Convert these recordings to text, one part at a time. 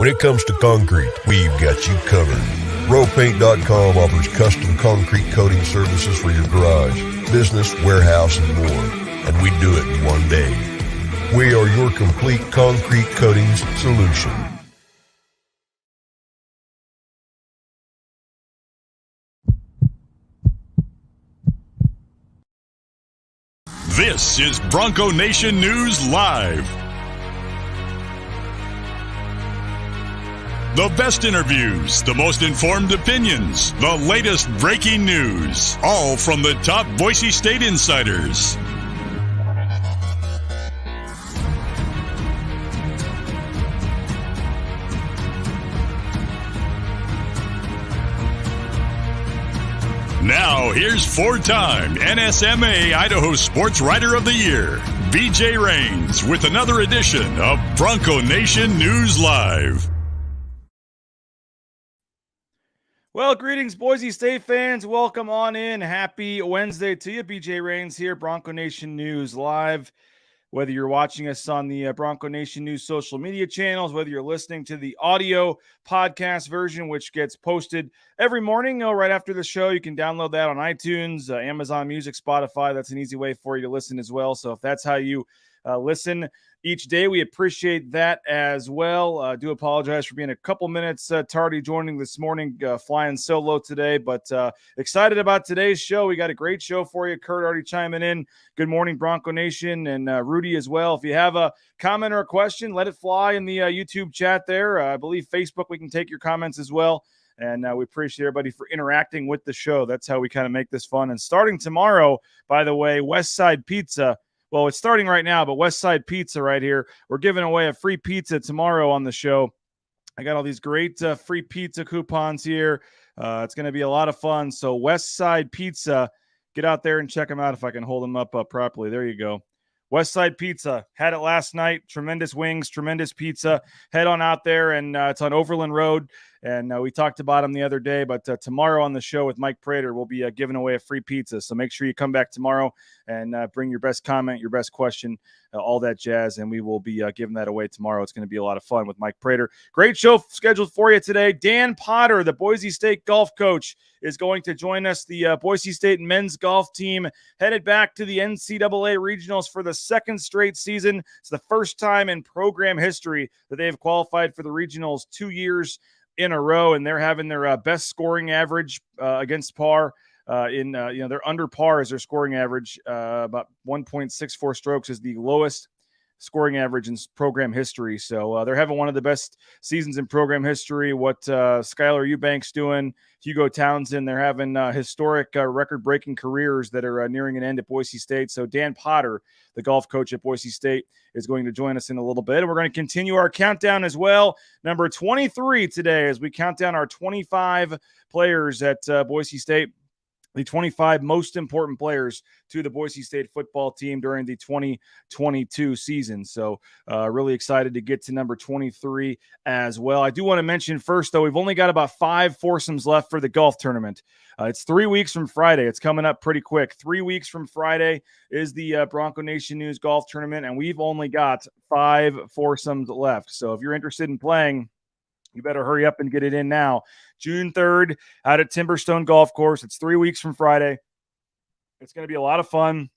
When it comes to concrete, we've got you covered. RowPaint.com offers custom concrete coating services for your garage, business, warehouse, and more. And we do it in one day. We are your complete concrete coatings solution. This is Bronco Nation News Live. The best interviews, the most informed opinions, the latest breaking news, all from the top Boise State insiders. Now, here's four-time NSMA Idaho Sports Writer of the Year, BJ Rains, with another edition of Bronco Nation News Live. Well, greetings, Boise State fans. Welcome on in. Happy Wednesday to you. BJ Rains here, Bronco Nation News Live. Whether you're watching us on the Bronco Nation News social media channels, whether you're listening to the audio podcast version, which gets posted every morning right after the show, you can download that on iTunes, Amazon Music, Spotify. That's an easy way for you to listen as well. So if that's how you listen each day, we appreciate that as well. Do apologize for being a couple minutes tardy joining this morning, flying solo today, but excited about today's show. We got a great show for you. Kurt already chiming in. Good morning, Bronco Nation, and Rudy as well. If you have a comment or a question, let it fly in the YouTube chat there. I believe Facebook, we can take your comments as well. And we appreciate everybody for interacting with the show. That's how we kind of make this fun. And starting tomorrow, by the way, West Side Pizza. Well, it's starting right now, but West Side Pizza right here. We're giving away a free pizza tomorrow on the show. I got all these great free pizza coupons here. It's going to be a lot of fun. So West Side Pizza, get out there and check them out if I can hold them up properly. There you go. West Side Pizza. Had it last night. Tremendous wings, tremendous pizza. Head on out there, and it's on Overland Road. And we talked about them the other day, but tomorrow on the show with Mike Prater, we'll be giving away a free pizza. So make sure you come back tomorrow and bring your best comment, your best question, all that jazz, and we will be giving that away tomorrow. It's going to be a lot of fun with Mike Prater. Great show scheduled for you today. Dan Potter, the Boise State golf coach, is going to join us. The Boise State men's golf team headed back to the NCAA Regionals for the second straight season. It's the first time in program history that they have qualified for the Regionals 2 years in a row, and they're having their best scoring average against par. They're under par as their scoring average. About 1.64 strokes is the lowest scoring average in program history. So they're having one of the best seasons in program history. What Skylar Eubanks doing, Hugo Townsend, they're having historic record-breaking careers that are nearing an end at Boise State. So Dan Potter, the golf coach at Boise State, is going to join us in a little bit. And we're going to continue our countdown as well. Number 23 today as we count down our 25 players at Boise State. The 25 most important players to the Boise State football team during the 2022 season. So really excited to get to number 23 as well. I do want to mention first, though, we've only got about 5 foursomes left for the golf tournament. It's 3 weeks from Friday. It's coming up pretty quick. 3 weeks from Friday is the Bronco Nation News golf tournament, and we've only got 5 foursomes left. So if you're interested in playing, you better hurry up and get it in now. June 3rd out at Timberstone Golf Course. It's 3 weeks from Friday. It's going to be a lot of fun.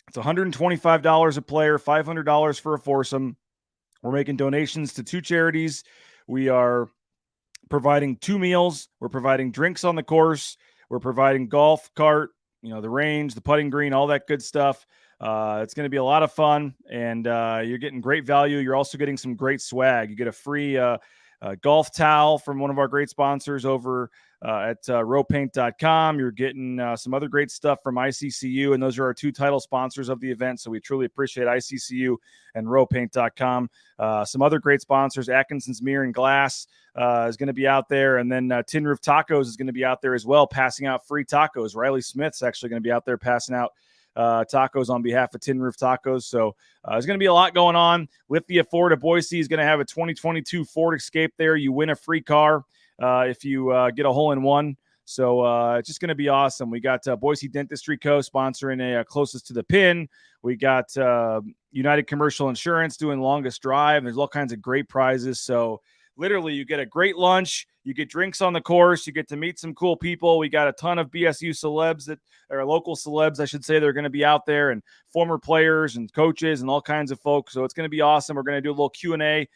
It's $125 a player, $500 for a foursome. We're making donations to 2 charities. We are providing 2 meals. We're providing drinks on the course. We're providing golf cart, the range, the putting green, all that good stuff. It's going to be a lot of fun, and you're getting great value. You're also getting some great swag. You get a free golf towel from one of our great sponsors over at rowpaint.com. You're getting some other great stuff from ICCU, and those are our 2 title sponsors of the event. So we truly appreciate ICCU and rowpaint.com. Some other great sponsors, Atkinson's Mirror and Glass is going to be out there. And then Tin Roof Tacos is going to be out there as well, passing out free tacos. Riley Smith's actually going to be out there passing out tacos on behalf of Tin Roof Tacos. So there's going to be a lot going on. Lift the Ford of Boise is going to have a 2022 Ford Escape there. You win a free car if you get a hole-in-one. So it's just going to be awesome. We got Boise Dentistry Co. sponsoring a Closest to the Pin. We got United Commercial Insurance doing Longest Drive. There's all kinds of great prizes. So literally you get a great lunch, you get drinks on the course, you get to meet some cool people. We got a ton of BSU celebs or local celebs, I should say, they're going to be out there, and former players and coaches and all kinds of folks. So it's going to be awesome. We're going to do a little Q&A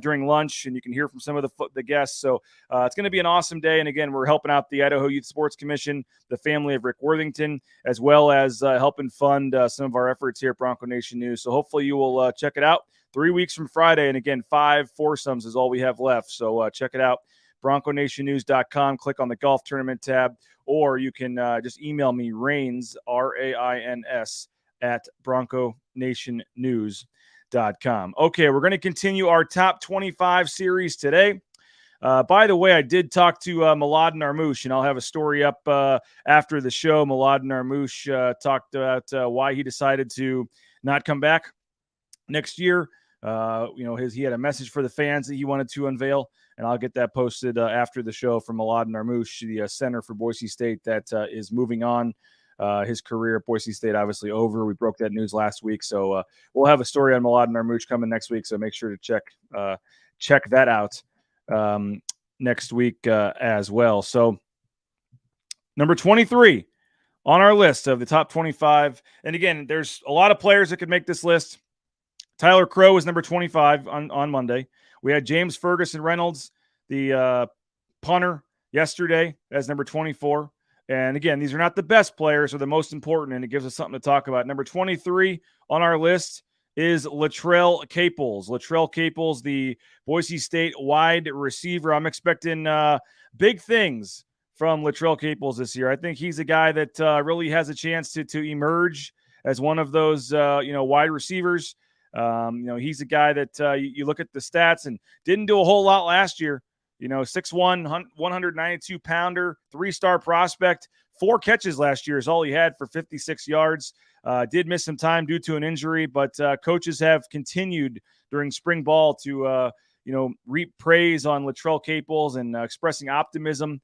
during lunch, and you can hear from some of the guests. So it's going to be an awesome day. And again, we're helping out the Idaho Youth Sports Commission, the family of Rick Worthington, as well as helping fund some of our efforts here at Bronco Nation News. So hopefully you will check it out. 3 weeks from Friday. And again, 5 foursomes is all we have left. So check it out. BroncoNationNews.com. Click on the golf tournament tab, or you can just email me, Rains, RAINS, at BroncoNationNews.com. Okay, we're going to continue our top 25 series today. By the way, I did talk to Milad Narmouche, and I'll have a story up after the show. Milad Narmouche talked about why he decided to not come back next year. He had a message for the fans that he wanted to unveil, and I'll get that posted after the show from Milad Narmouche, the center for Boise State that is moving on. His career at Boise State obviously over. We broke that news last week, so we'll have a story on Milad Narmouche coming next week. So make sure to check that out next week as well. So number 23 on our list of the top 25, and again, there's a lot of players that could make this list. Tyler Crow is number 25 on Monday. We had James Ferguson Reynolds, the punter, yesterday as number 24. And again, these are not the best players or the most important, and it gives us something to talk about. Number 23 on our list is Latrell Caples. Latrell Caples, the Boise State wide receiver. I'm expecting big things from Latrell Caples this year. I think he's a guy that really has a chance to emerge as one of those wide receivers. He's a guy that you look at the stats and didn't do a whole lot last year. 6'1", 192-pounder, 3-star prospect. 4 catches last year is all he had for 56 yards. Did miss some time due to an injury, but coaches have continued during spring ball to reap praise on Latrell Caples and expressing optimism,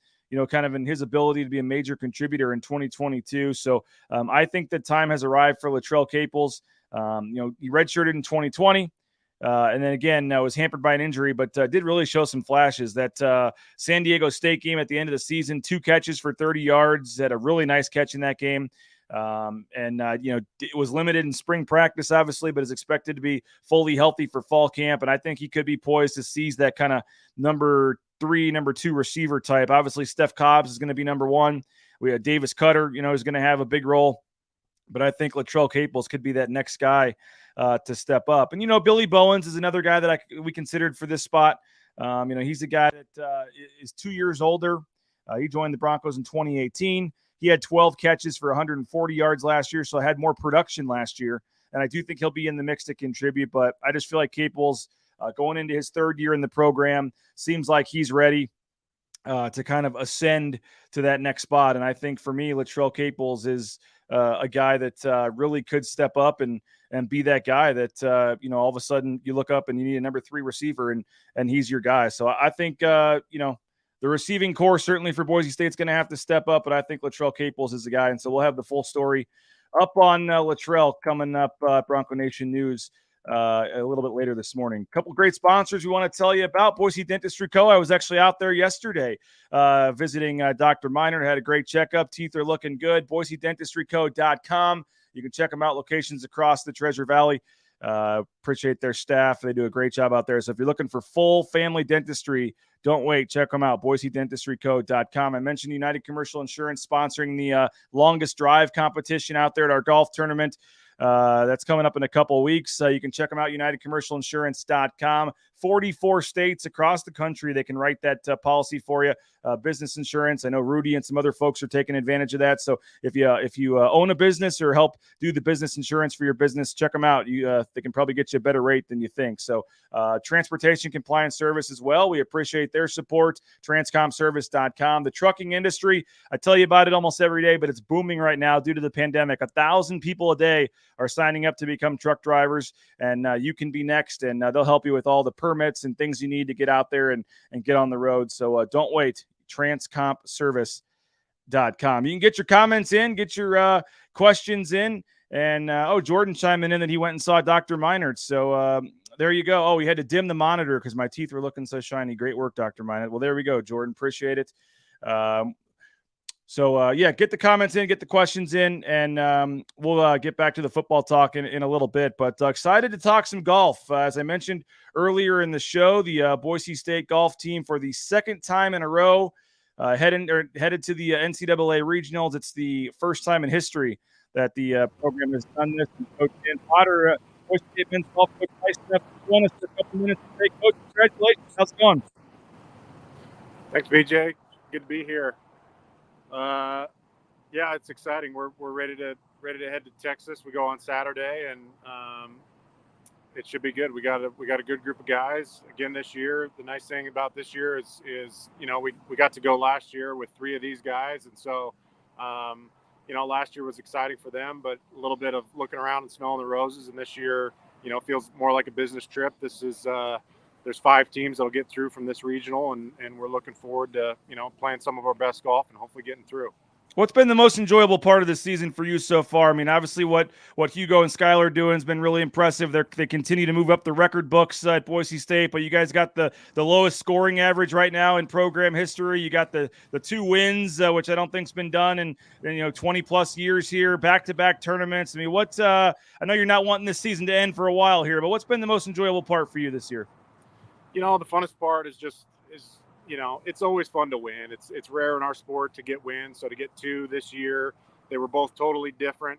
kind of in his ability to be a major contributor in 2022. So I think the time has arrived for Latrell Caples. He redshirted in 2020. And then again, was hampered by an injury, but did really show some flashes. That San Diego State game at the end of the season, 2 catches for 30 yards, had a really nice catch in that game. It was limited in spring practice, obviously, but is expected to be fully healthy for fall camp. And I think he could be poised to seize that kind of number 3, number 2 receiver type. Obviously, Steph Cobbs is going to be number 1. We had Davis Cutter, is going to have a big role. But I think Latrell Caples could be that next guy to step up. And, Billy Bowens is another guy that we considered for this spot. He's a guy that is 2 years older. He joined the Broncos in 2018. He had 12 catches for 140 yards last year, so had more production last year. And I do think he'll be in the mix to contribute. But I just feel like Caples, going into his 3rd year in the program, seems like he's ready to kind of ascend to that next spot. And I think for me, Latrell Caples is a guy that really could step up and be that guy that, all of a sudden you look up and you need a number 3 receiver and he's your guy. So I think, the receiving core certainly for Boise State's going to have to step up, but I think Latrell Caples is the guy. And so we'll have the full story up on Latrell coming up, Bronco Nation News, a little bit later this morning. A couple great sponsors we want to tell you about. Boise Dentistry Co. I was actually out there yesterday visiting Dr. Miner. Had a great checkup. Teeth are looking good. BoiseDentistryCo.com. You can check them out. Locations across the Treasure Valley. Appreciate their staff. They do a great job out there. So if you're looking for full family dentistry, don't wait. Check them out. BoiseDentistryCo.com. I mentioned United Commercial Insurance sponsoring the longest drive competition out there at our golf tournament. That's coming up in a couple of weeks. You can check them out, UnitedCommercialInsurance.com. 44 states across the country, they can write that policy for you. Business insurance. I know Rudy and some other folks are taking advantage of that. So if you own a business or help do the business insurance for your business, check them out. They can probably get you a better rate than you think. So transportation compliance service as well. We appreciate their support. Transcomservice.com. The trucking industry, I tell you about it almost every day, but it's booming right now due to the pandemic. 1,000 people a day are signing up to become truck drivers, and you can be next, and they'll help you with all the permits and things you need to get out there and get on the road. So don't wait. Transcompservice.com. You can get your comments in, get your questions in, And Jordan chiming in that he went and saw Dr. Meinert. So there you go. Oh, he had to dim the monitor because my teeth were looking so shiny. Great work, Dr. Meinert. Well, there we go, Jordan. Appreciate it. So get the comments in, get the questions in, and we'll get back to the football talk in a little bit. But excited to talk some golf. As I mentioned earlier in the show, the Boise State golf team for the second time in a row headed to the NCAA Regionals. It's the first time in history that the program has done this. And Coach Dan Potter, Boise State men's golf coach, nice enough to join us for a couple minutes today. Coach, congratulations. How's it going? Thanks, BJ. Good to be here. Yeah, it's exciting. We're ready to head to Texas. We go on Saturday, and it should be good. We got a good group of guys again this year. The nice thing about this year is we got to go last year with 3 of these guys, and so last year was exciting for them, but a little bit of looking around and smelling the roses. And this year, feels more like a business trip. This is there's 5 teams that'll get through from this regional, and we're looking forward to playing some of our best golf and hopefully getting through. What's been the most enjoyable part of the season for you so far? I mean, obviously what Hugo and Skylar are doing has been really impressive. They continue to move up the record books at Boise State, but you guys got the lowest scoring average right now in program history. You got the 2 wins, which I don't think's been done in 20 plus years here, back-to-back tournaments. I mean, I know you're not wanting this season to end for a while here, but what's been the most enjoyable part for you this year? The funnest part is it's always fun to win. It's rare in our sport to get wins. So to get 2 this year, they were both totally different.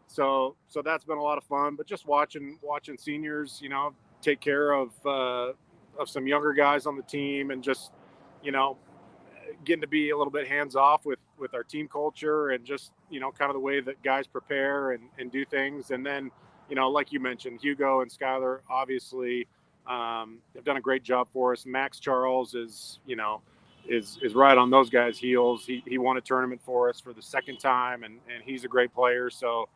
So that's been a lot of fun. But just watching seniors, take care of some younger guys on the team, and just getting to be a little bit hands off with our team culture, and just kind of the way that guys prepare and do things. And then like you mentioned, Hugo and Skylar obviously have done a great job for us. Max Charles is right on those guys' heels. He won a tournament for us for the second time, and he's a great player. So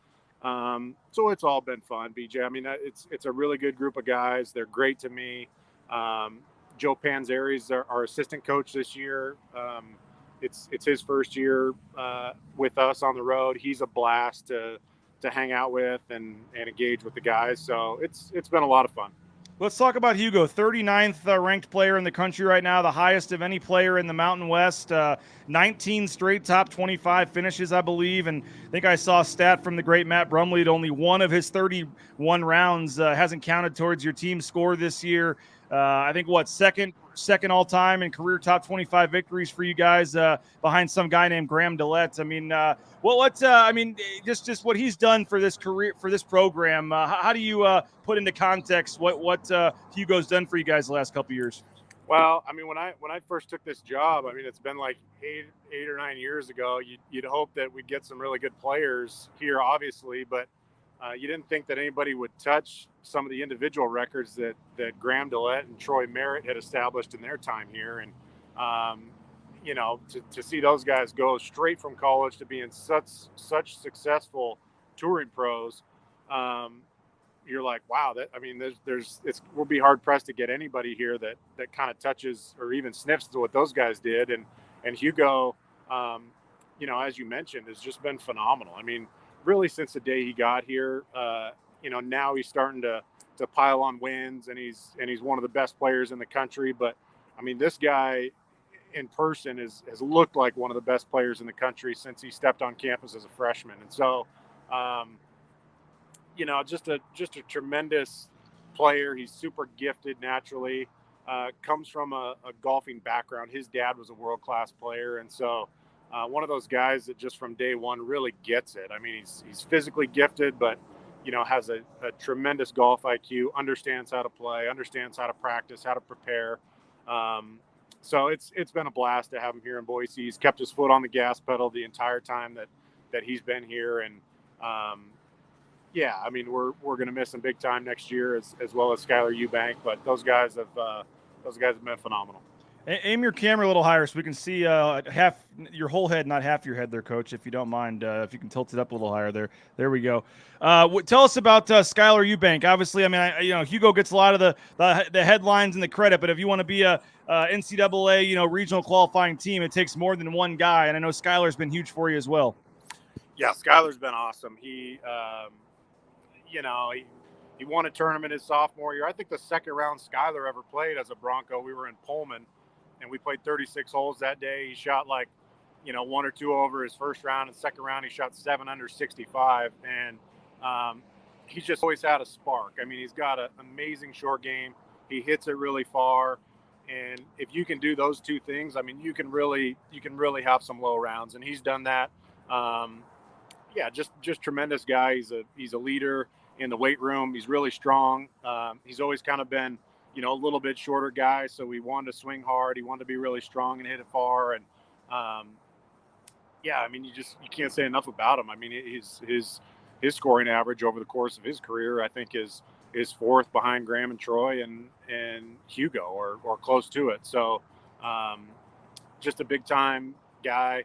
it's all been fun, BJ. I mean, it's a really good group of guys. They're great to me. Joe Panzeri's our assistant coach this year. It's his first year with us on the road. He's a blast to hang out with and engage with the guys. So it's been a lot of fun. Let's talk about Hugo, 39th ranked player in the country right now, the highest of any player in the Mountain West, 19 straight top 25 finishes, I believe. And I think I saw a stat from the great Matt Brumley that only one of his 31 rounds hasn't counted towards your team's score this year. I think second all time in career top 25 victories for you guys, behind some guy named Graham Dillette. I mean, just what he's done for this career, for this program. How do you put into context what Hugo's done for you guys the last couple of years? Well, I mean, when I first took this job, I mean, it's been like eight or 9 years ago. You'd hope that we'd get some really good players here, obviously, but you didn't think that anybody would touch some of the individual records that Graham Dillette and Troy Merritt had established in their time here. And, to see those guys go straight from college to being such successful touring pros, you're like, wow, we'll be hard pressed to get anybody here that kind of touches or even sniffs to what those guys did. And Hugo, as you mentioned, has just been phenomenal. I mean, really since the day he got here, now he's starting to pile on wins, and he's one of the best players in the country. But I mean, this guy in person has looked like one of the best players in the country since he stepped on campus as a freshman. And so, just a tremendous player. He's super gifted naturally, comes from a golfing background. His dad was a world-class player. And so, one of those guys that just from day one really gets it. I mean, he's physically gifted, but has a tremendous golf IQ, understands how to play, understands how to practice, how to prepare. So it's been a blast to have him here in Boise. He's kept his foot on the gas pedal the entire time that he's been here. And I mean, we're going to miss him big time next year, as well as Skylar Eubank. But those guys have been phenomenal. Aim your camera a little higher so we can see half your whole head, not half your head there, Coach, if you don't mind. If you can tilt it up a little higher there. There we go. Tell us about Skylar Eubank. Obviously, I mean, Hugo gets a lot of the headlines and the credit, but if you want to be a NCAA, regional qualifying team, it takes more than one guy, and I know Skylar's been huge for you as well. Yeah, Skylar's been awesome. He, you know, he won a tournament his sophomore year. I think the second round Skylar ever played as a Bronco, we were in Pullman, and we played 36 holes that day. He shot like, one or two over his first round, and second round he shot 7 under 65, and he's just always had a spark. I mean, he's got an amazing short game. He hits it really far, and if you can do those two things, I mean, you can really have some low rounds, and he's done that. Yeah, just tremendous guy. He's a leader in the weight room. He's really strong. He's always kind of been, a little bit shorter guy, so he wanted to swing hard. He wanted to be really strong and hit it far. And yeah, I mean, you can't say enough about him. I mean, his scoring average over the course of his career, I think, is fourth behind Graham and Troy and Hugo, or close to it. So just a big time guy,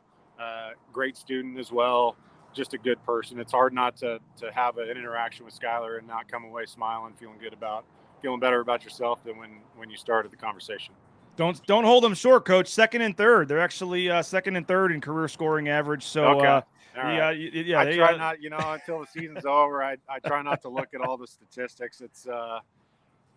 great student as well. Just a good person. It's hard not to have an interaction with Skylar and not come away smiling, feeling better about yourself than when you started the conversation. Don't hold them short, Coach. Second and third. They're actually second and third in career scoring average. So okay. All right. yeah, I try not, until the season's over, I try not to look at all the statistics. It's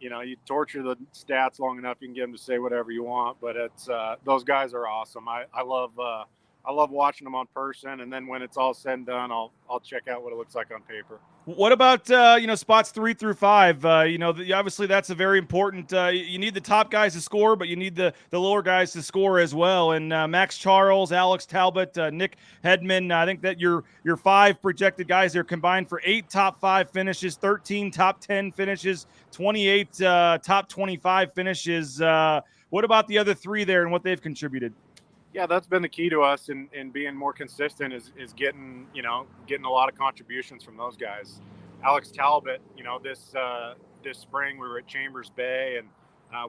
you torture the stats long enough, you can get them to say whatever you want, but it's those guys are awesome. I love watching them on person, and then when it's all said and done, I'll check out what it looks like on paper. What about spots 3 through 5? Obviously that's a very important. You need the top guys to score, but you need the lower guys to score as well. And Max Charles, Alex Talbot, Nick Hedman. I think that your 5 projected guys there combined for 8 top 5 finishes, 13 top 10 finishes, 28 top 25 finishes. What about the other 3 there and what they've contributed? Yeah, that's been the key to us in being more consistent is getting a lot of contributions from those guys. Alex Talbot, this spring we were at Chambers Bay, and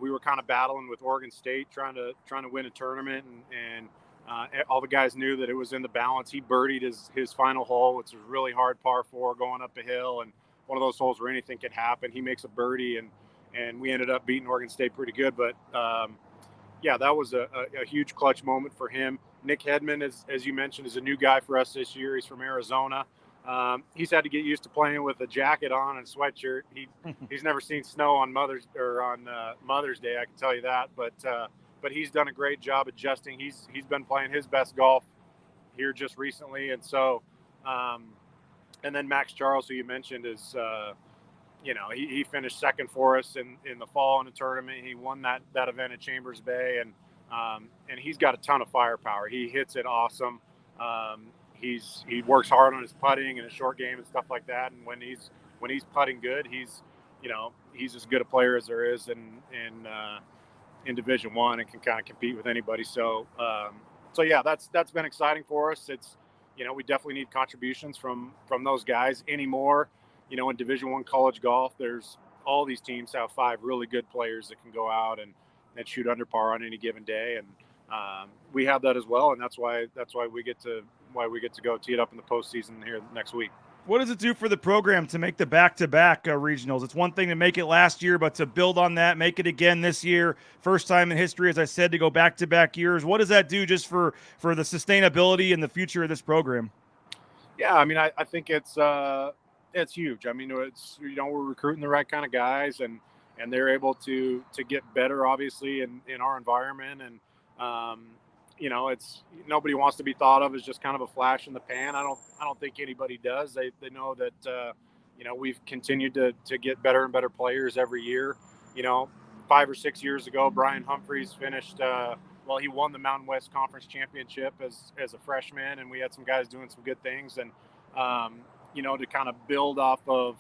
we were kind of battling with Oregon State trying to win a tournament, and all the guys knew that it was in the balance. He birdied his final hole, which was a really hard par 4 going up a hill, and one of those holes where anything could happen. He makes a birdie, and we ended up beating Oregon State pretty good, but yeah, that was a huge clutch moment for him. Nick Hedman, as you mentioned, is a new guy for us this year. He's from Arizona. He's had to get used to playing with a jacket on and sweatshirt. He's never seen snow on Mother's Day, I can tell you that. But he's done a great job adjusting. He's been playing his best golf here just recently, and so and then Max Charles, who you mentioned, is he finished second for us in the fall in the tournament. He won that event at Chambers Bay, and he's got a ton of firepower. He hits it awesome. He works hard on his putting and his short game and stuff like that. And when he's putting good, he's as good a player as there is in Division I and can kind of compete with anybody. So yeah, that's been exciting for us. It's we definitely need contributions from those guys anymore. In Division I college golf, there's all these teams have 5 really good players that can go out and shoot under par on any given day, and we have that as well, and that's why we get to go tee it up in the postseason here next week. What does it do for the program to make the back-to-back regionals? It's one thing to make it last year, but to build on that, make it again this year, first time in history, as I said, to go back-to-back years. What does that do just for the sustainability and the future of this program? Yeah, I mean, I think it's huge. I mean, it's we're recruiting the right kind of guys, and they're able to get better, obviously, in our environment. And it's nobody wants to be thought of as just kind of a flash in the pan. I don't think anybody does. They know that we've continued to get better and better players every year. 5 or 6 years ago, Brian Humphreys finished. He won the Mountain West Conference Championship as a freshman, and we had some guys doing some good things, and to kind of build off of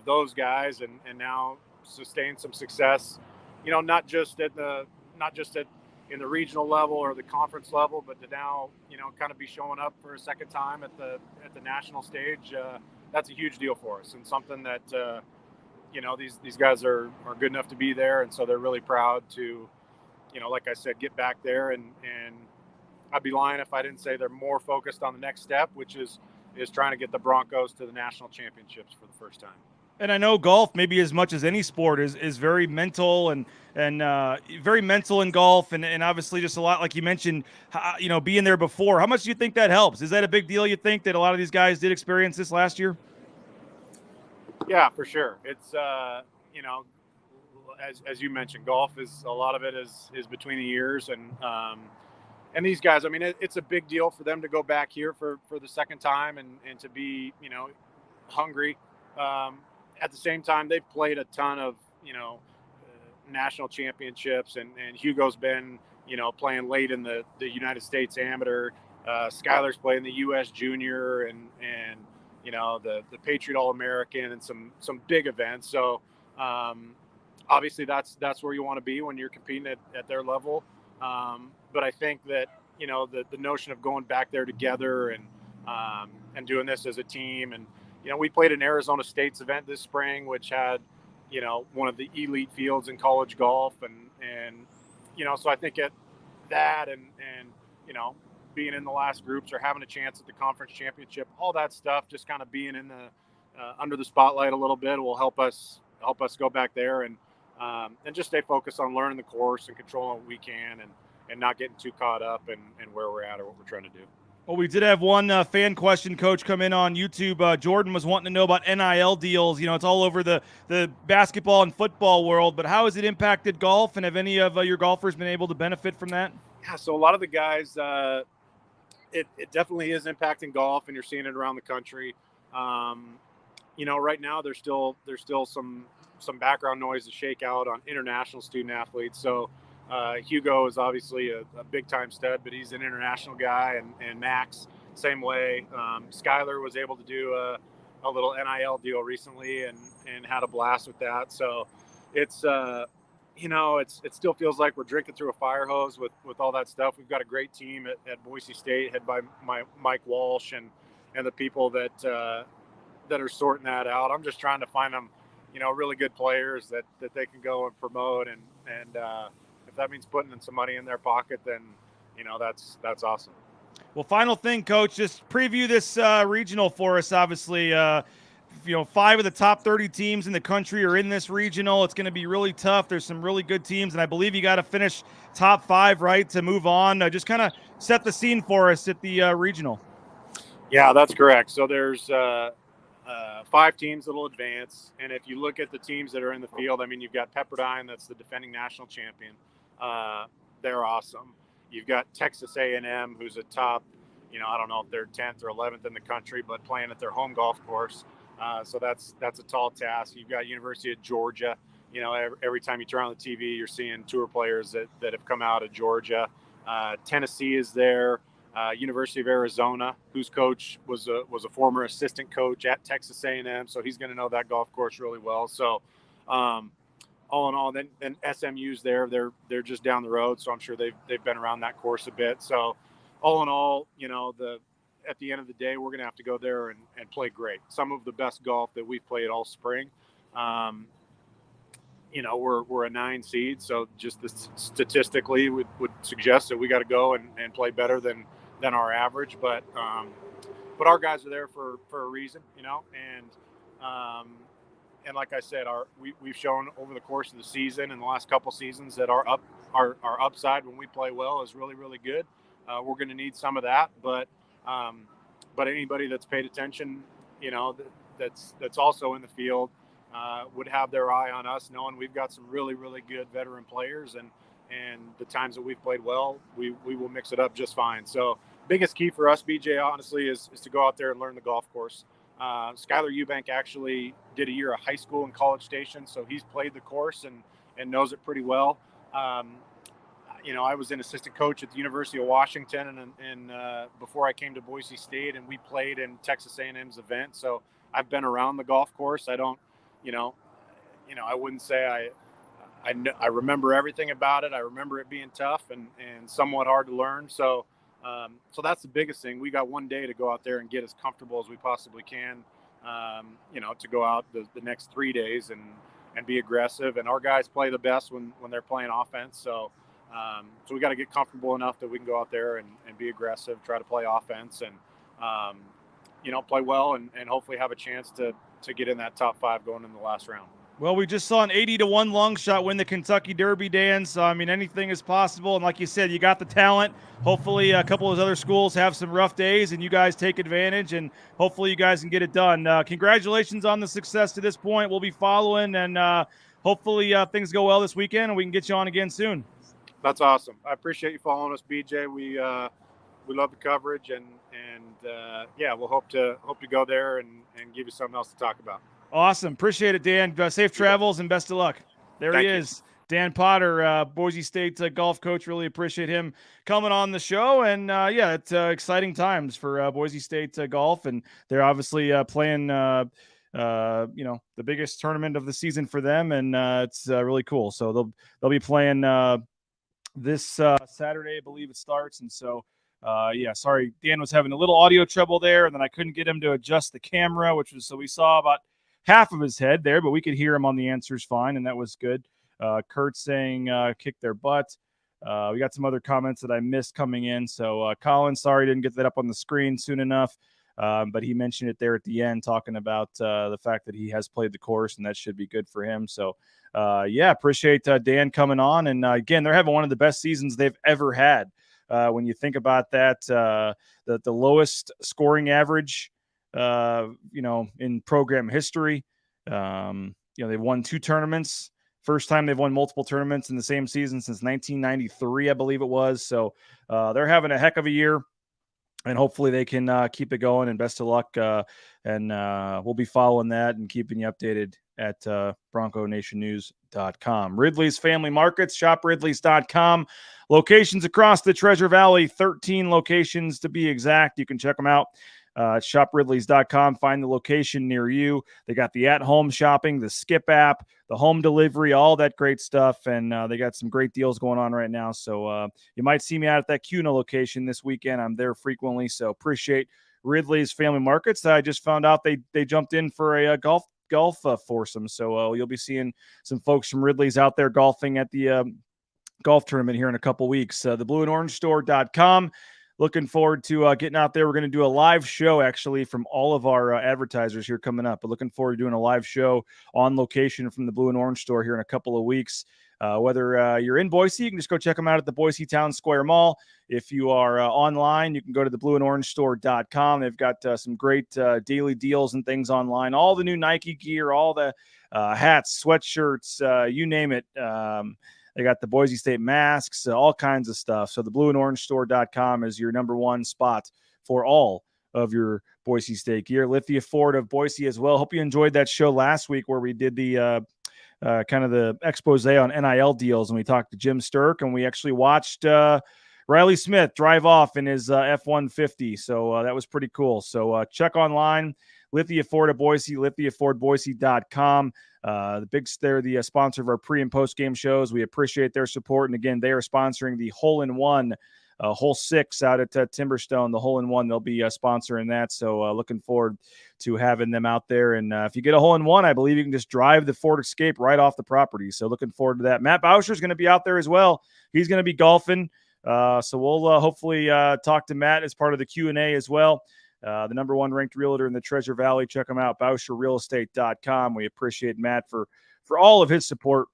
those guys and now sustain some success, not just in the regional level or the conference level, but to now, kind of be showing up for a second time at the national stage. That's a huge deal for us, and something that, these guys are good enough to be there. And so they're really proud to, like I said, get back there, and I'd be lying if I didn't say they're more focused on the next step, which is trying to get the Broncos to the national championships for the first time. And I know golf, maybe as much as any sport, is very mental and very mental in golf, and obviously just a lot, like you mentioned, being there before. How much do you think that helps? Is that a big deal? You think that a lot of these guys did experience this last year? Yeah, for sure. It's as you mentioned, golf is a lot of it is between the ears, and these guys. I mean, it's a big deal for them to go back here for the second time and to be hungry. At the same time, they've played a ton of national championships, and Hugo's been playing late in the United States Amateur. Skylar's playing the U.S. Junior and the Patriot All-American and some big events. So obviously that's where you want to be when you're competing at their level. But I think that the notion of going back there together and doing this as a team, and we played an Arizona State's event this spring, which had one of the elite fields in college golf, and so I think at that and being in the last groups or having a chance at the conference championship, all that stuff, just kind of being in the under the spotlight a little bit will help us go back there and just stay focused on learning the course and controlling what we can and not getting too caught up in where we're at or what we're trying to do. Well, we did have one fan question, Coach, come in on YouTube. Jordan was wanting to know about NIL deals. It's all over the basketball and football world, but how has it impacted golf, and have any of your golfers been able to benefit from that? Yeah, so a lot of the guys, it definitely is impacting golf, and you're seeing it around the country. Right now there's still some background noise to shake out on international student athletes. So Hugo is obviously a big time stud, but he's an international guy, and Max same way. Skylar was able to do a little NIL deal recently and had a blast with that. So it's it still feels like we're drinking through a fire hose with all that stuff. We've got a great team at Boise State, head by Mike Walsh and the people that are sorting that out. I'm just trying to find them, really good players that they can go and promote, and if that means putting in some money in their pocket, then that's awesome. Well, final thing, Coach, just preview this regional for us. Obviously, 5 of the top 30 teams in the country are in this regional. It's going to be really tough. There's some really good teams, and I believe you got to finish top 5, right, to move on. Just kind of set the scene for us at the regional. Yeah, that's correct. So there's 5 teams that will advance, and if you look at the teams that are in the field, I mean, you've got Pepperdine, that's the defending national champion. They're awesome. You've got Texas A&M, who's a top, I don't know if they're 10th or 11th in the country, but playing at their home golf course. So that's a tall task. You've got University of Georgia. Every time you turn on the TV, you're seeing tour players that have come out of Georgia. Tennessee is there. University of Arizona, whose coach was a former assistant coach at Texas A&M, so he's going to know that golf course really well. So, all in all, then SMU's there. They're just down the road, so I'm sure they've been around that course a bit. So, all in all, at the end of the day, we're going to have to go there and play great. Some of the best golf that we've played all spring. We're a 9 seed, so just statistically would suggest that we got to go and play better than our average. But our guys are there for a reason, and like I said, we've shown over the course of the season and the last couple seasons that our upside when we play well is really, really good. We're going to need some of that, but anybody that's paid attention, that's also in the field, would have their eye on us, knowing we've got some really, really good veteran players, and the times that we've played well, we will mix it up just fine. So biggest key for us, BJ, honestly, is to go out there and learn the golf course. Skylar Eubank actually did a year of high school and College Station, so he's played the course and knows it pretty well. I was an assistant coach at the University of Washington, and before I came to Boise State, and we played in Texas A&M's event. So I've been around the golf course. I don't, I wouldn't say I remember everything about it. I remember it being tough and somewhat hard to learn. So that's the biggest thing. We got one day to go out there and get as comfortable as we possibly can, to go out the next 3 days and be aggressive. And our guys play the best when they're playing offense. So we got to get comfortable enough that we can go out there and be aggressive, try to play offense and, play well and hopefully have a chance to to get in that top 5 going in the last round. Well, we just saw an 80-1 long shot win the Kentucky Derby, Dan. So, I mean, anything is possible. And like you said, you got the talent. Hopefully a couple of those other schools have some rough days and you guys take advantage, and hopefully you guys can get it done. Congratulations on the success to this point. We'll be following, and hopefully things go well this weekend and we can get you on again soon. That's awesome. I appreciate you following us, BJ. We love the coverage, and yeah, we'll hope to go there and give you something else to talk about. Awesome. Appreciate it, Dan. Safe travels and best of luck. There he is. Dan Potter, Boise State golf coach. Really appreciate him coming on the show. And yeah, it's exciting times for Boise State golf. And they're obviously playing, the biggest tournament of the season for them. And it's really cool. So they'll be playing this Saturday, I believe it starts. And so, yeah, sorry, Dan was having a little audio trouble there. And then I couldn't get him to adjust the camera, so we saw about half of his head there, but we could hear him on the answers fine, and that was good. Kurt saying kick their butt. We got some other comments that I missed coming in. So Colin, sorry, didn't get that up on the screen soon enough, but he mentioned it there at the end, talking about the fact that he has played the course, and that should be good for him. So yeah, appreciate Dan coming on. And again, they're having one of the best seasons they've ever had. When you think about that, the lowest scoring average in program history. They've won 2 tournaments. First time they've won multiple tournaments in the same season since 1993, I believe it was. So they're having a heck of a year, and hopefully they can keep it going, and best of luck. And we'll be following that and keeping you updated at BroncoNationNews.com. Ridley's Family Markets, shopridleys.com. Locations across the Treasure Valley, 13 locations to be exact. You can check them out. ShopRidleys.com. Find the location near you. They got the at-home shopping, the Skip app, the home delivery, all that great stuff. And they got some great deals going on right now. So you might see me out at that CUNA location this weekend. I'm there frequently. So appreciate Ridley's Family Markets. I just found out they jumped in for a golf foursome. So you'll be seeing some folks from Ridley's out there golfing at the golf tournament here in a couple weeks. The blueandorangestore.com. Looking forward to getting out there. We're going to do a live show, actually, from all of our advertisers here coming up. But looking forward to doing a live show on location from the Blue and Orange store here in a couple of weeks. Whether you're in Boise, you can just go check them out at the Boise Town Square Mall. If you are online, you can go to the blueandorangestore.com. They've got some great daily deals and things online. All the new Nike gear, all the hats, sweatshirts, you name it. They got the Boise State masks, all kinds of stuff. So the blueandorangestore.com is your number one spot for all of your Boise State gear. Lithia Ford of Boise as well. Hope you enjoyed that show last week where we did the kind of the expose on NIL deals, and we talked to Jim Sturk, and we actually watched Riley Smith drive off in his F-150. So that was pretty cool. So check online, Lithia Ford of Boise, lithiafordboise.com. They're the sponsor of our pre and post game shows. We appreciate their support. And again, they are sponsoring the hole-in-one, hole 6 out at Timberstone, the hole-in-one. They'll be sponsoring that. So looking forward to having them out there. And if you get a hole-in-one, I believe you can just drive the Ford Escape right off the property. So looking forward to that. Matt Bauscher is going to be out there as well. He's going to be golfing. So we'll hopefully talk to Matt as part of the Q&A as well. The number one ranked realtor in the Treasure Valley. Check him out, BauscherRealEstate.com. We appreciate Matt for all of his support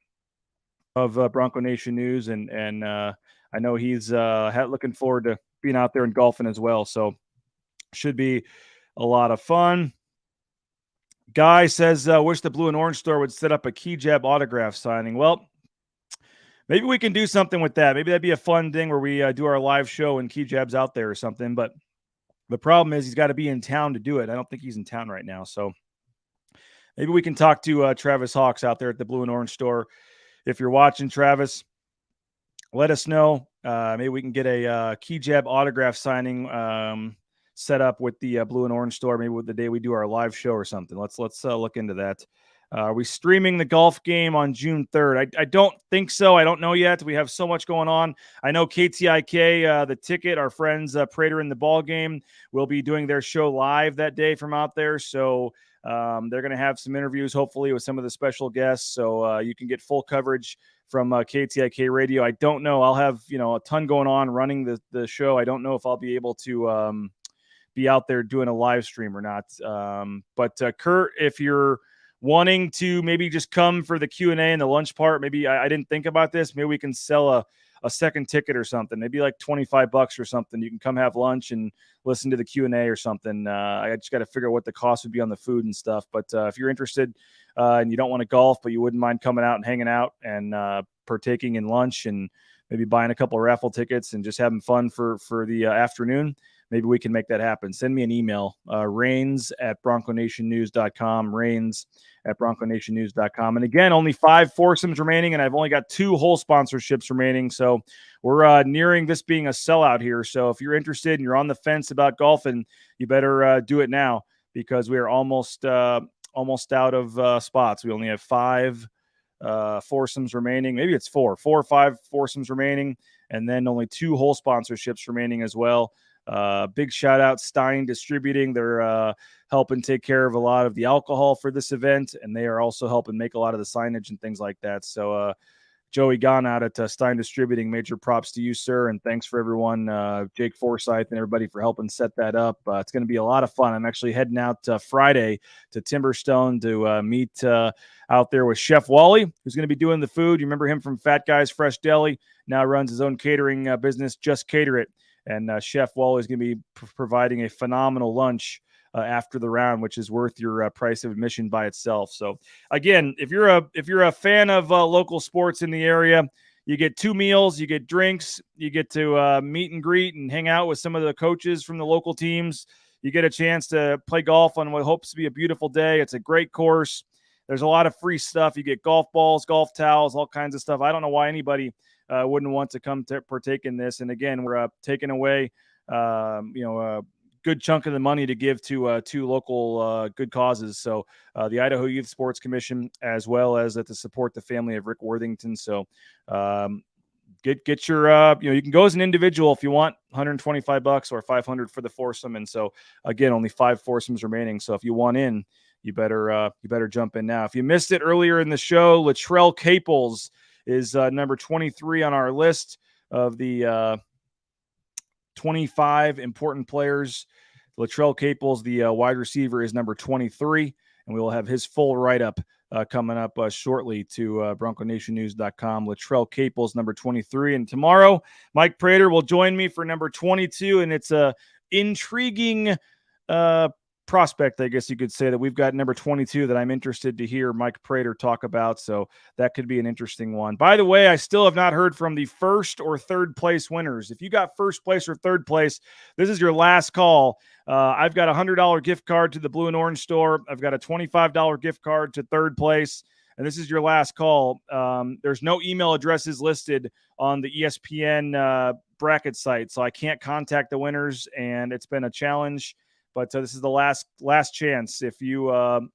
of Bronco Nation News. And I know he's looking forward to being out there and golfing as well. So should be a lot of fun. Guy says, wish the Blue and Orange store would set up a key jab autograph signing. Well, maybe we can do something with that. Maybe that'd be a fun thing where we do our live show and key jabs out there or something. But the problem is he's got to be in town to do it. I don't think he's in town right now. So maybe we can talk to Travis Hawks out there at the Blue and Orange store. If you're watching, Travis, let us know. Maybe we can get a key jab autograph signing set up with the Blue and Orange store, maybe with the day we do our live show or something. Let's look into that. Are we streaming the golf game on June 3rd? I don't think so. I don't know yet. We have so much going on. I know KTIK, the ticket, our friends Prater in the Ball Game will be doing their show live that day from out there. So they're going to have some interviews, hopefully, with some of the special guests. So you can get full coverage from KTIK Radio. I don't know. I'll have, a ton going on running the show. I don't know if I'll be able to be out there doing a live stream or not. But Kurt, if you're wanting to maybe just come for the Q&A and the lunch part, maybe I didn't think about this. Maybe we can sell a second ticket or something, maybe like $25 or something. You can come have lunch and listen to the Q&A or something. I just got to figure out what the cost would be on the food and stuff. But if you're interested and you don't want to golf, but you wouldn't mind coming out and hanging out and partaking in lunch and maybe buying a couple of raffle tickets and just having fun for the afternoon, maybe we can make that happen. Send me an email, rains@bronconationnews.com, rains@bronconationnews.com. And again, only 5 foursomes remaining, and I've only got 2 whole sponsorships remaining. So we're nearing this being a sellout here. So if you're interested and you're on the fence about golfing, you better do it now, because we are almost out of spots. We only have 5 foursomes remaining. Maybe it's 4 or 5 foursomes remaining, and then only 2 whole sponsorships remaining as well. Big shout out Stein Distributing. They're helping take care of a lot of the alcohol for this event, and they are also helping make a lot of the signage and things like that. So Joey Gahn out at Stein Distributing, major props to you, sir, and thanks for everyone, Jake Forsyth and everybody for helping set that up. It's going to be a lot of fun. I'm actually heading out Friday to Timberstone to meet out there with Chef Wally, who's going to be doing the food. You remember him from Fat Guys Fresh Deli, now runs his own catering business, Just Cater It. And Chef Wally is going to be providing a phenomenal lunch after the round, which is worth your price of admission by itself. So again, if you're a fan of local sports in the area, you get 2 meals, you get drinks, you get to meet and greet and hang out with some of the coaches from the local teams. You get a chance to play golf on what hopes to be a beautiful day. It's a great course. There's a lot of free stuff. You get golf balls, golf towels, all kinds of stuff. I don't know why anybody wouldn't want to come to partake in this. And again, we're taking away, a good chunk of the money to give to 2 local good causes. So the Idaho Youth Sports Commission, as well as to support the family of Rick Worthington. So get your, you can go as an individual if you want, $125 or $500 for the foursome. And so again, only 5 foursomes remaining. So if you want in, you better jump in now. If you missed it earlier in the show, Latrell Caples is number 23 on our list of the 25 important players. Latrell Caples, the wide receiver, is number 23, and we will have his full write-up coming up shortly to BroncoNationNews.com. Latrell Caples, number 23. And tomorrow, Mike Prater will join me for number 22, and it's a intriguing prospect, I guess you could say, that we've got number 22 that I'm interested to hear Mike Prater talk about. So that could be an interesting one. By the way, I still have not heard from the first or third place winners. If you got first place or third place, this is your last call. I've got a $100 gift card to the Blue and Orange store. I've got a $25 gift card to third place. And this is your last call. There's no email addresses listed on the ESPN bracket site, so I can't contact the winners, and it's been a challenge. But this is the last chance. If you won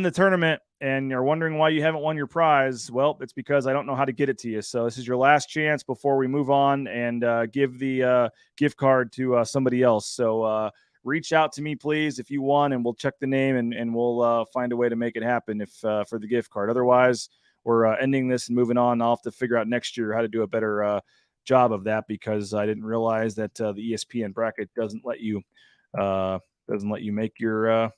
the tournament and you're wondering why you haven't won your prize, well, it's because I don't know how to get it to you. So this is your last chance before we move on and give the gift card to somebody else. So reach out to me, please, if you won, and we'll check the name and we'll find a way to make it happen if for the gift card. Otherwise, we're ending this and moving on. I'll have to figure out next year how to do a better job of that, because I didn't realize that the ESPN bracket doesn't let you make your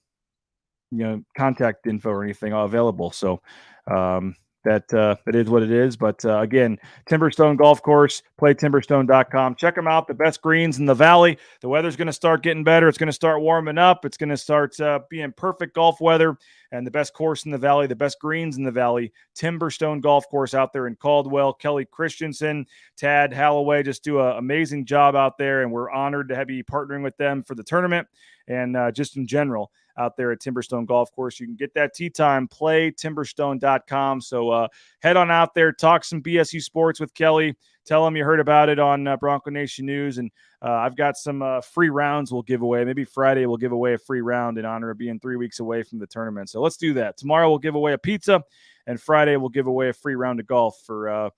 contact info or anything available. So that is what it is. But again, Timberstone Golf Course, play timberstone.com. Check them out. The best greens in the valley. The weather's going to start getting better. It's going to start warming up. It's going to start being perfect golf weather. And the best course in the valley, the best greens in the valley, Timberstone Golf Course out there in Caldwell. Kelly Christensen, Tad Halloway just do an amazing job out there. And we're honored to be partnering with them for the tournament and just in general out there at Timberstone Golf Course. You can get that tee time, play timberstone.com. So head on out there, talk some BSU sports with Kelly. Tell him you heard about it on Bronco Nation News. And I've got some free rounds we'll give away. Maybe Friday we'll give away a free round in honor of being 3 weeks away from the tournament. So let's do that. Tomorrow we'll give away a pizza, and Friday we'll give away a free round of golf for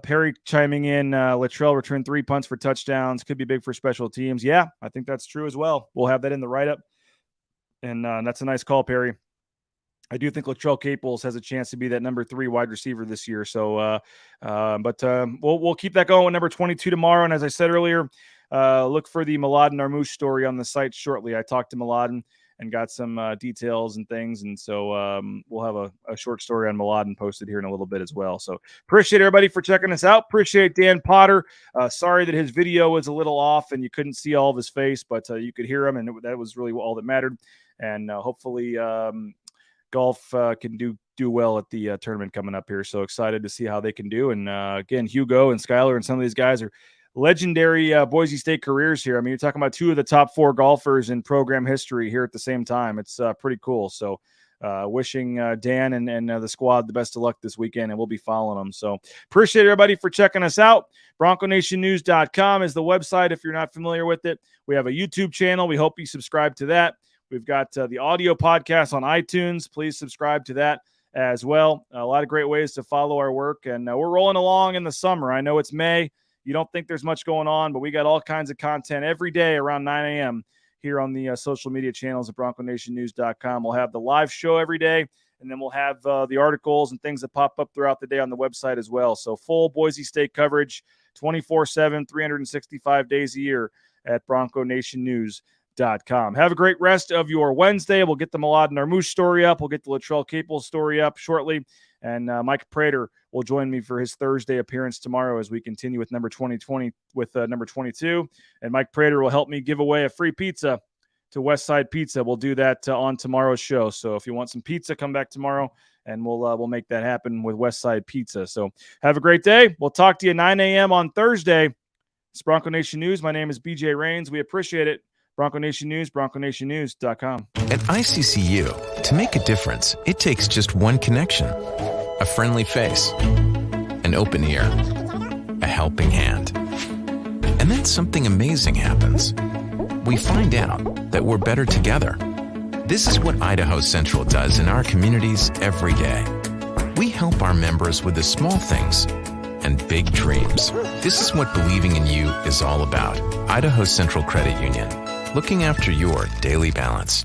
Perry chiming in. Latrell returned 3 punts for touchdowns. Could be big for special teams. Yeah, I think that's true as well. We'll have that in the write-up. And that's a nice call, Perry. I do think Latrell Caples has a chance to be that number 3 wide receiver this year. So, but we'll keep that going with number 22 tomorrow. And as I said earlier, look for the Mladen Armouche story on the site shortly. I talked to Mladen and got some details and things. And so we'll have a short story on Mladen posted here in a little bit as well. So appreciate everybody for checking us out. Appreciate Dan Potter. Sorry that his video was a little off and you couldn't see all of his face, but you could hear him, and that was really all that mattered. And hopefully golf can do well at the tournament coming up here. So excited to see how they can do. And again, Hugo and Skylar and some of these guys are legendary Boise State careers here. I mean, you're talking about two of the top 4 golfers in program history here at the same time. It's pretty cool. So wishing Dan and the squad the best of luck this weekend, and we'll be following them. So appreciate everybody for checking us out. BroncoNationNews.com is the website if you're not familiar with it. We have a YouTube channel. We hope you subscribe to that. We've got the audio podcast on iTunes. Please subscribe to that as well. A lot of great ways to follow our work, and we're rolling along in the summer. I know it's May. You don't think there's much going on, but we got all kinds of content every day around 9 a.m. here on the social media channels at BroncoNationNews.com. We'll have the live show every day, and then we'll have the articles and things that pop up throughout the day on the website as well. So full Boise State coverage 24/7, 365 days a year at BroncoNationNews.com. Have a great rest of your Wednesday. We'll get the Mladen Armouche story up. We'll get the Latrell Capel story up shortly. And Mike Prater will join me for his Thursday appearance tomorrow as we continue with number 2020 with number 22. And Mike Prater will help me give away a free pizza to Westside Pizza. We'll do that on tomorrow's show. So if you want some pizza, come back tomorrow, and we'll make that happen with Westside Pizza. So have a great day. We'll talk to you 9 a.m. on Thursday. It's Bronco Nation News. My name is BJ Rains. We appreciate it. Bronco Nation News, BroncoNationNews.com. At ICCU, to make a difference, it takes just one connection. A friendly face, an open ear, a helping hand. And then something amazing happens. We find out that we're better together. This is what Idaho Central does in our communities every day. We help our members with the small things and big dreams. This is what believing in you is all about. Idaho Central Credit Union, looking after your daily balance.